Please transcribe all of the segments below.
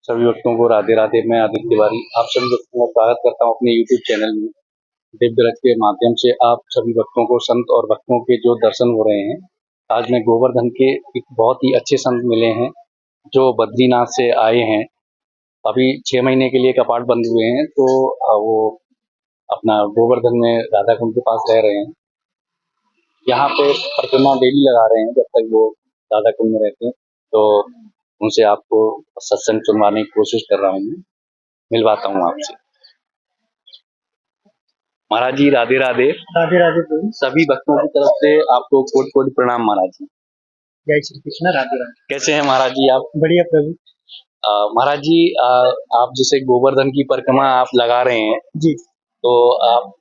सभी भक्तों को राधे राधे। मैं आदित्य तिवारी आप सभी भक्तों का स्वागत करता हूँ अपने यूट्यूब चैनल में। दिव्य रथ के माध्यम से आप सभी भक्तों को संत और भक्तों के जो दर्शन हो रहे हैं। आज मैं गोवर्धन के एक बहुत ही अच्छे संत मिले हैं जो बद्रीनाथ से आए हैं। अभी 6 महीने के लिए कपाट बंद हुए हैं, तो वो अपना गोवर्धन में राधा कुंड के पास रह रहे हैं। यहाँ पे प्रतिमा डेली लगा रहे हैं जब तक वो राधा कुंड में रहते हैं। तो उनसे आपको सत्संग सुनवाने की कोशिश कर रहा हूँ, मैं मिलवाता हूँ आपसे। महाराज जी राधे राधे। राधे राधे प्रभु। सभी भक्तों की तरफ से आपको कोटि कोटि प्रणाम महाराज जी। जय श्री कृष्ण। राधे राधे। कैसे हैं महाराज जी आप? बढ़िया प्रभु। महाराज जी आप जैसे गोवर्धन की परिक्रमा आप लगा रहे हैं जी, तो आप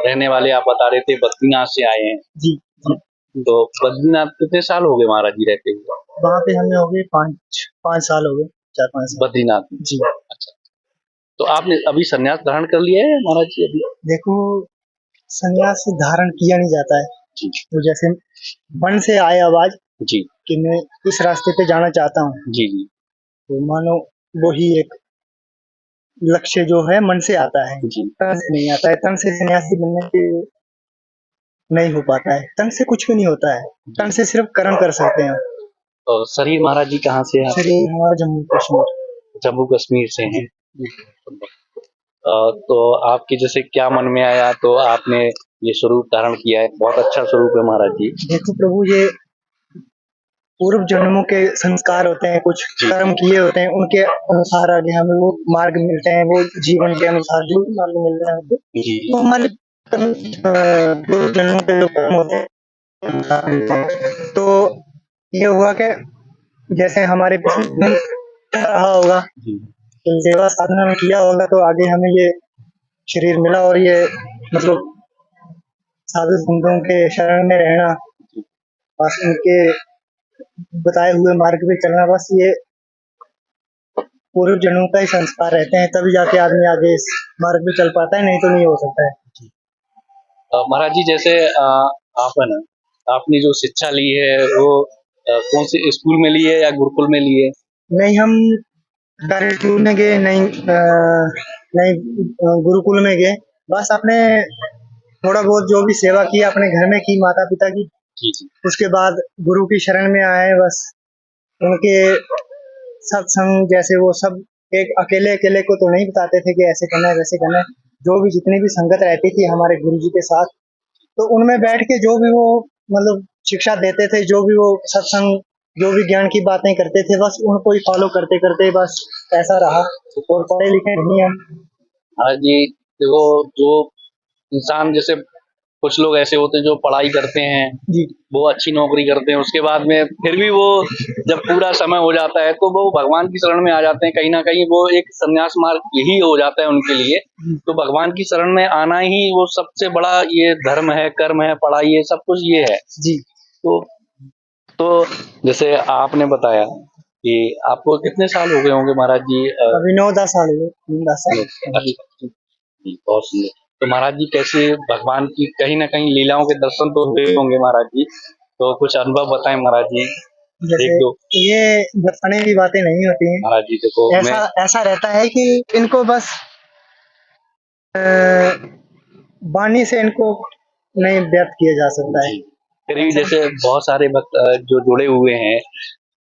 रहने वाले आप बता रहे थे बद्रीनाथ से आए हैं। जी जी। तो बद्रीनाथ कितने साल हो गए महाराज जी रहते हुए? वहाँ पे हमें हो गए 5 साल हो गए, 4-5 साल। बद्रीनाथ में? जी। अच्छा, तो आपने अभी संन्यास ग्रहण कर लिया है महाराज जी? अभी देखो, संन्यास धारण किया नहीं जाता है। जी तो जैसे मन से आए आवाज जी कि मैं इस रास्ते पे जाना चाहता हूँ, जी जी तो मानो वही एक लक्ष्य जो है मन से आता है, जी। तन से नहीं आता है। तन से सन्यासी बनने के नहीं हो पाता है। तन से कुछ भी नहीं होता है। तन से सिर्फ कर्म कर सकते हैं। तो शरीर महाराज जी कहाँ से है? शरीर हमारा जम्मू कश्मीर। जम्मू कश्मीर से हैं। जी। तो आपके जैसे क्या मन में आया तो आपने ये स्वरूप धारण किया है? बहुत अच्छा स्वरूप है महाराज जी। देखो प्रभु, ये पूर्व जन्मों के संस्कार होते हैं, कुछ कर्म किए होते हैं, उनके अनुसार आगे हमें वो मार्ग मिलते हैं। वो जीवन के अनुसार जो भी मार्ग मिल रहा है जी तो हमारे पूर्व जन्मों के जो कर्म होते हैं। तो ये हुआ कि जैसे हमारे पिछले रहा होगा, जी तो सेवा साधना में किया होगा, तो आगे हमें ये शरीर मिला। और ये मतलब साधु संतों के शरण में रहना, बस उनके बताए हुए मार्ग पे चलना, बस ये पूर्व जन्मों का ही संस्कार रहते हैं। तभी जाके आदमी आगे इस मार्ग पे चल पाता है, नहीं तो नहीं हो सकता है। महाराज जी जैसे आप है ना, आपने जो शिक्षा ली है वो कौन से स्कूल में ली है या गुरुकुल में ली है? नहीं, हम सरकारी स्कूल में गए नहीं, नहीं गुरुकुल में गए। बस अपने थोड़ा बहुत जो भी सेवा की अपने घर में की, माता पिता की। जी जी उसके बाद गुरु की शरण में आए। बस उनके सत्संग जैसे वो सब एक अकेले अकेले को तो नहीं बताते थे कि ऐसे करना है वैसे करना है। जो भी जितनी भी संगत रहती थी हमारे गुरु जी के साथ, तो उनमें बैठ के जो भी वो मतलब शिक्षा देते थे, जो भी वो सत्संग, जो भी ज्ञान की बातें करते थे, बस उनको ही फॉलो करते करते बस ऐसा रहा। और पढ़े लिखे नहीं हम। महाराज जी देखो, जो इंसान जैसे कुछ लोग ऐसे होते हैं जो पढ़ाई करते हैं, जी वो अच्छी नौकरी करते हैं, उसके बाद में फिर भी वो जब पूरा समय हो जाता है तो वो भगवान की शरण में आ जाते हैं। कहीं ना कहीं वो एक संन्यास मार्ग यही हो जाता है उनके लिए। तो भगवान की शरण में आना ही वो सबसे बड़ा ये धर्म है, कर्म है, पढ़ाई है, सब कुछ ये है। जी। तो जैसे आपने बताया कि आपको कितने साल हो गए होंगे महाराज जी? अभी 9-10 साल हुए, 10 साल। अच्छा, बहुत सुंदर। तो महाराज जी कैसे भगवान की कहीं ना कहीं लीलाओं के दर्शन तो हुए होंगे महाराज जी, तो कुछ अनुभव बताएं महाराज जी। जैसे एक दो ये बताने की बातें नहीं होती हैं। महाराज जी देखो ऐसा रहता है कि इनको बस वाणी से इनको नहीं व्यक्त किया जा सकता है। फिर भी जैसे बहुत सारे भक्त जो जुड़े हुए हैं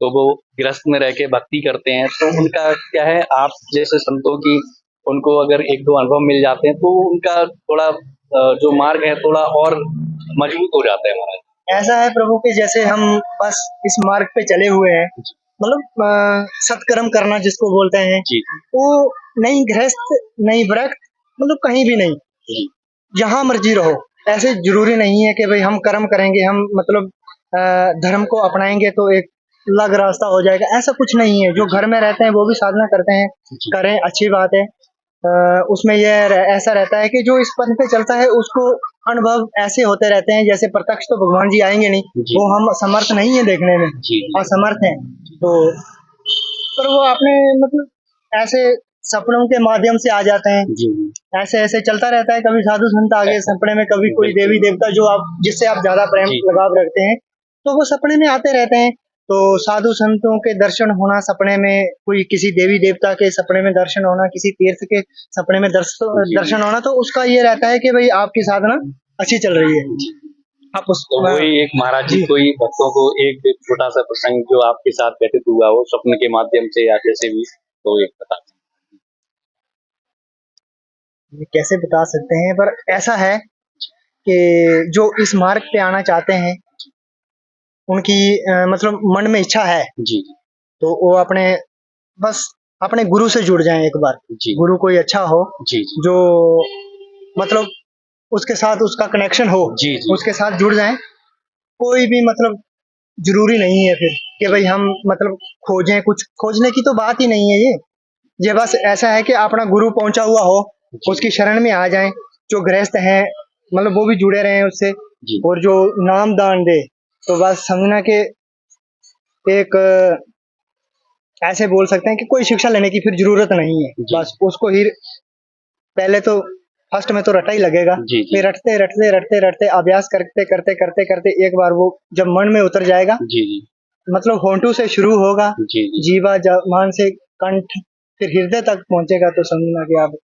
तो वो गृहस्थ में रह के भक्ति करते हैं, तो उनका क्या है, आप जैसे संतों की उनको अगर एक दो अनुभव मिल जाते हैं तो उनका थोड़ा जो मार्ग है थोड़ा और मजबूत हो जाता है महाराज। ऐसा है प्रभु कि जैसे हम बस इस मार्ग पे चले हुए हैं, मतलब सत्कर्म करना जिसको बोलते हैं, जी वो नहीं गृहस्थ नहीं व्रत, मतलब कहीं भी नहीं, जी जहाँ मर्जी रहो। ऐसे जरूरी नहीं है कि भाई हम कर्म करेंगे, हम मतलब धर्म को अपनाएंगे तो एक अलग रास्ता हो जाएगा। ऐसा कुछ नहीं है। जो घर में रहते हैं वो भी साधना करते हैं, करें, अच्छी बात है। उसमें ऐसा रहता है कि जो इस पथ पे चलता है उसको अनुभव ऐसे होते रहते हैं जैसे प्रत्यक्ष तो भगवान जी आएंगे नहीं, वो हम समर्थ नहीं है देखने में, असमर्थ हैं। तो पर वो आपने मतलब ऐसे सपनों के माध्यम से आ जाते हैं। जी ऐसे ऐसे चलता रहता है। कभी साधु संत आगे सपने में, कभी कोई देवी देवता जो आप जिससे आप ज्यादा प्रेम जी लगाव रखते हैं, तो वो सपने में आते रहते हैं। तो साधु संतों के दर्शन होना सपने में, कोई किसी देवी देवता के सपने में दर्शन होना, किसी तीर्थ के सपने में जी। दर्शन होना, तो उसका ये रहता है कि भाई आपकी साधना अच्छी चल रही है। आप उस तो वही एक महाराज जी जी। कोई भक्तों को एक छोटा सा प्रसंग जो आपके साथ घटित हुआ हो स्वप्न के माध्यम से या जैसे भी, तो एक बता ये कैसे बता सकते हैं, पर ऐसा है कि जो इस मार्ग पे आना चाहते हैं उनकी मतलब मन में इच्छा है, जी तो वो अपने बस अपने गुरु से जुड़ जाएं एक बार। जी गुरु कोई अच्छा हो, जी जी जो मतलब उसके साथ उसका कनेक्शन हो, जी जी उसके साथ जुड़ जाएं। कोई भी मतलब जरूरी नहीं है फिर कि भाई हम मतलब खोजें, कुछ खोजने की तो बात ही नहीं है ये बस ऐसा है कि अपना गुरु पहुंचा हुआ हो, जी उसकी शरण में आ जाएं। जो गृहस्थ हैं मतलब वो भी जुड़े रहे उससे, जी और जो नाम दान दे, तो बस समझना कि एक ऐसे बोल सकते हैं कि कोई शिक्षा लेने की फिर जरूरत नहीं है, जी बस उसको ही पहले तो फर्स्ट में तो रटा ही लगेगा, जी जी फिर रटते रटते रटते रटते अभ्यास करते करते करते करते एक बार वो जब मन में उतर जाएगा, जी जी मतलब होंठों से शुरू होगा, जी जी जीवा मान से कंठ, फिर हृदय तक पहुंचेगा, तो समझना कि आप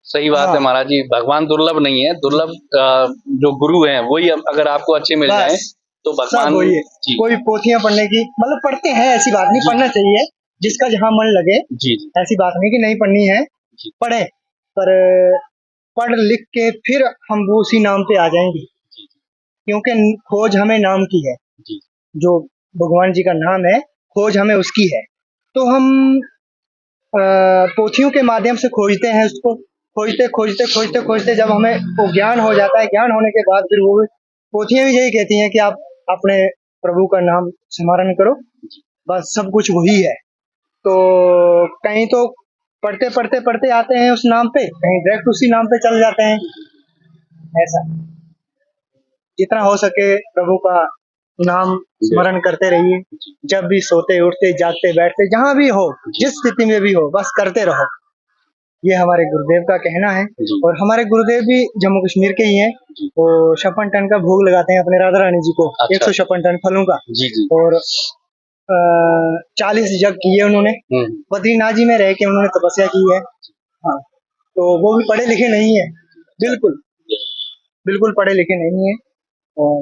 सही बात है हाँ महाराज जी, भगवान दुर्लभ नहीं है, दुर्लभ जो गुरु हैं वही अगर आपको अच्छे मिल जाएं बस तो सब भगवान। वही है। जी कोई पोथियां पढ़ने की मतलब पढ़ते हैं, ऐसी बात नहीं, जी पढ़ना चाहिए जी जिसका जहाँ मन लगे, जी जी ऐसी बात नहीं कि नहीं पढ़नी है, जी पढ़े, पर पढ़ लिख के फिर हम वो उसी नाम पे आ जाएंगे, जी क्योंकि खोज हमें नाम की है, जी जो भगवान जी का नाम है, खोज हमें उसकी है। तो हम पोथियों के माध्यम से खोजते हैं उसको, खोजते खोजते खोजते खोजते जब हमें वो ज्ञान हो जाता है, ज्ञान होने के बाद फिर वो पोथियां भी यही कहती हैं कि आप अपने प्रभु का नाम स्मरण करो, बस सब कुछ वही है। तो कहीं तो पढ़ते पढ़ते पढ़ते आते हैं उस नाम पे, कहीं डायरेक्ट उसी नाम पे चल जाते हैं, ऐसा। जितना हो सके प्रभु का नाम स्मरण करते रहिए, जब भी सोते उठते जागते बैठते जहां भी हो, जिस स्थिति में भी हो, बस करते रहो। ये हमारे गुरुदेव का कहना है, जी और हमारे गुरुदेव भी जम्मू कश्मीर के ही हैं। जी वो 56 टन का भोग लगाते हैं अपने राधा रानी जी को, अच्छा 156 टन फलों का, जी जी और 40 यज्ञ किए उन्होंने, बद्रीनाथ जी में रह के उन्होंने तपस्या की है। हाँ, तो वो भी पढ़े लिखे नहीं है, बिल्कुल बिल्कुल पढ़े लिखे नहीं है, और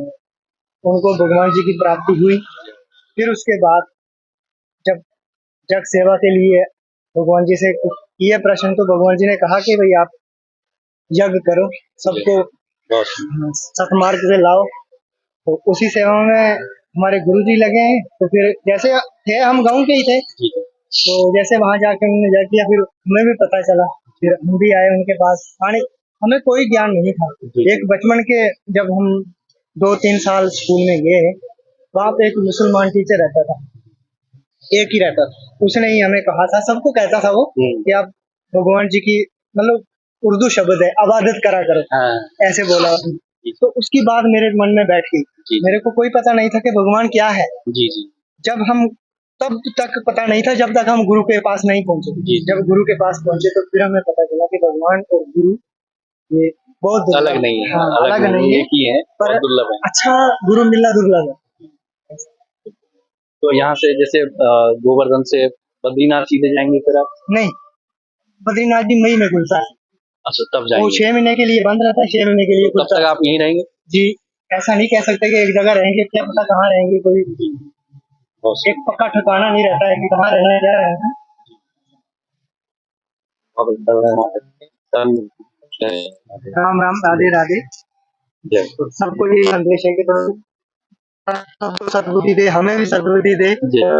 उनको भगवान जी की प्राप्ति हुई। फिर उसके बाद जब जग सेवा के लिए भगवान जी से किए प्रश्न, तो भगवान जी ने कहा कि भाई आप यज्ञ करो, सबको सतमार्ग से लाओ। तो उसी सेवा में हमारे गुरु जी लगे हैं। तो फिर जैसे थे, हम गाँव के ही थे, तो जैसे वहां जाके उन्होंने यज्ञ किया, फिर हमें भी पता चला, फिर हम भी आए उनके पास। हमें कोई ज्ञान नहीं था, एक बचपन के जब हम 2-3 साल स्कूल में गए, वहाँ पे एक मुसलमान टीचर रहता था, एक ही रहता था, उसने ही हमें कहा था, सबको कहता था वो कि आप भगवान जी की मतलब उर्दू शब्द है, इबादत करा करो, हाँ ऐसे बोला उसने। तो उसकी बात मेरे मन में बैठ गई। जी मेरे को कोई पता नहीं था कि भगवान क्या है, जी जी जब हम तब तक पता नहीं था जब तक हम गुरु के पास नहीं पहुंचे। जी जब गुरु के पास पहुंचे तो फिर हमें पता चला कि भगवान और गुरु ये बहुत दुर्लभ, अलग नहीं है, हाँ, अलग नहीं नहीं है, एक ही है पर और दुर्लभ है। अच्छा गुरु मिलना दुर्लभ है। तो यहाँ से जैसे गोवर्धन से बद्रीनाथ सीधे जाएंगे फिर आप? नहीं, बद्रीनाथ जी मई में खुलता है, अच्छा तब वो जाएंगे, 6 महीने के लिए बंद रहता है, 6 महीने के लिए तो तब खुलता तक है। आप यहीं रहेंगे? जी, ऐसा नहीं कह सकते कि एक जगह रहेंगे, क्या पता कहाँ रहेंगे, कोई जी बहुत सही, एक पक्का ठिकाना नहीं रहता है कि कहाँ रहना है, क्या रहना है। बहुत अच्छा लगा। राम राम, राधे राधे। जय तो सबको ये संदेश है कि तो सबको सद्बुद्धि दे, हमें भी सद्बुद्धि दे। जय